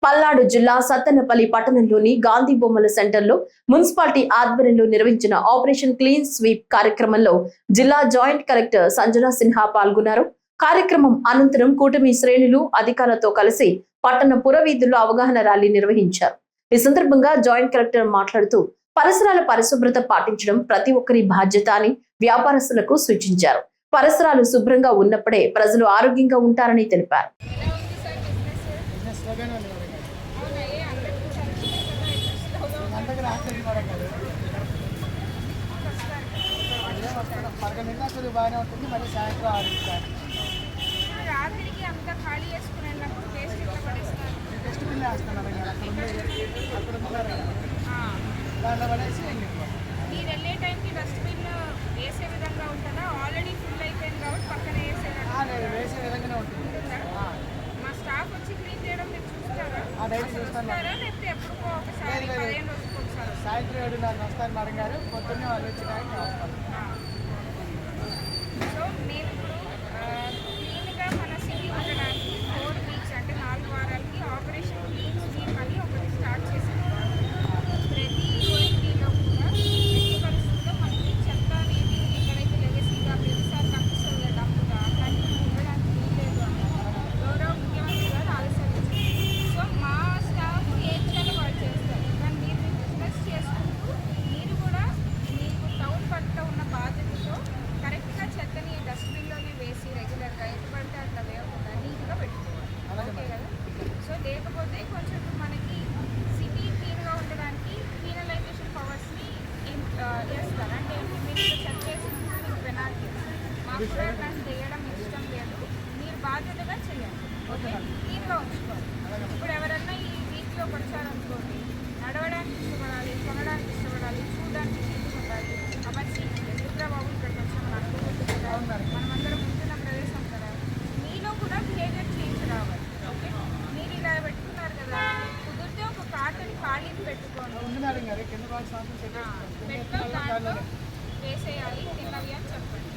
పల్నాడు జిల్లా సత్తెనపల్లి పట్టణంలోని గాంధీ బొమ్మల సెంటర్లో మున్సిపాలిటీ ఆధ్వర్యంలో నిర్వహించిన ఆపరేషన్ క్లీన్ స్వీప్ కార్యక్రమంలో జిల్లా జాయింట్ కలెక్టర్ సంజనా సిన్హా పాల్గొన్నారు. కార్యక్రమం అనంతరం కూటమి శ్రేణులు అధికారులతో కలిసి పట్టణ పురవీధుల్లో అవగాహన ర్యాలీ నిర్వహించారు. ఈ సందర్భంగా జాయింట్ కలెక్టర్ మాట్లాడుతూ పరిసరాల పరిశుభ్రత పాటించడం ప్రతి ఒక్కరి బాధ్యత అని వ్యాపారస్తులకు సూచించారు. పరిసరాలు శుభ్రంగా ఉన్నప్పుడే ప్రజలు ఆరోగ్యంగా ఉంటారని తెలిపారు. రాత్రికి అంతా ఖాళీ చేసుకునేటప్పుడు టేస్ట్ ఇట్లా పడేస్తారు. మీరు వెళ్ళే టైంకి డస్ట్బిన్ వేసే విధంగా ఉంటుందా? ఆల్రెడీ ఫుల్ అయిపోయింది కాబట్టి పక్కన వేసే విధంగా ఉంటుందా? మా స్టాఫ్ వచ్చి క్లీన్ చేయడం మీరు చూస్తారా? లేకపోతే ఎప్పుడుకో ఒకసారి 15 రోజులకు ఒకసారి? సాయంత్రం 7:30 వస్తారు మేడం గారు, పొద్దున్నే వాళ్ళు వచ్చి సో మేము ఇప్పుడు క్లీన్గా మన సిటీ ఉండడానికి 4 వీక్స్ అంటే 4 వారాలకి ఆపరేషన్ క్లీన్ స్వీప్ అని ఒకటి స్టార్ట్ చేసాము. ప్రతి ఓఎన్టీలో కూడా ఎట్టి పరిస్థితుల్లో మనకి చెత్త అనేది ఎక్కడైతే లెగసీగా ప్రతిసారి కనిపిస్తుంది డబ్బుగా అట్లాంటివి ఉండడానికి వీల్లేదు అని గౌరవ ముఖ్యమంత్రి గారు ఆలోచించారు. సో మా స్టాఫ్ ఏం చేయాలో వాళ్ళు చేస్తారు. కానీ మీరు బిజినెస్ చేసుకుంటూ మీరు కూడా మీకు టౌన్ పట్ల ఉన్న బాధ్యతతో కరెక్ట్గా చెత్తని డస్ట్బిన్లోనే వేసి రెగ్యులర్గా ఎటు పడితే అట్లా వేయకుండా నీట్గా పెట్టుకోవాలి. ఓకే కదా? సో లేకపోతే కొంచెం మనకి సిటీ క్లీన్గా ఉండడానికి పీనలైజేషన్ పవర్స్ని వేస్తారు. అంటే మీరు చెత్త వేసినప్పుడు మీకు పెనాల్టీ. మాకు కూడా అట్లాంటి చేయడం ఇష్టం లేదు. మీరు బాధ్యతగా చేయాలి. ఓకే, క్లీన్గా ఉంచుకోవాలి. ఇప్పుడు ఎవరన్నా ఈ వీక్లో వచ్చారనుకోండి, నడవడానికి ఇష్టపడాలి, కొనడానికి ఇష్టపడాలి, చూడడానికి ఇష్టపడాలి. అవన్నీ ఎందుకురా బాబు ఇక్కడికి వచ్చామని అనుకోవచ్చు కదా. మనమందరం ఉంటున్న ప్రదేశం కదా. మీలో కూడా బిహేవియర్ చేంజ్ రావాలి. ఓకే, మీరు ఇలా పెట్టుకున్నారు కదా, కుదిరితే ఒక కాటన్ ఖాళీని పెట్టుకోండి. పెట్టుకో దాంట్లో వేసేయాలి తిన్నవి అని చెప్పండి.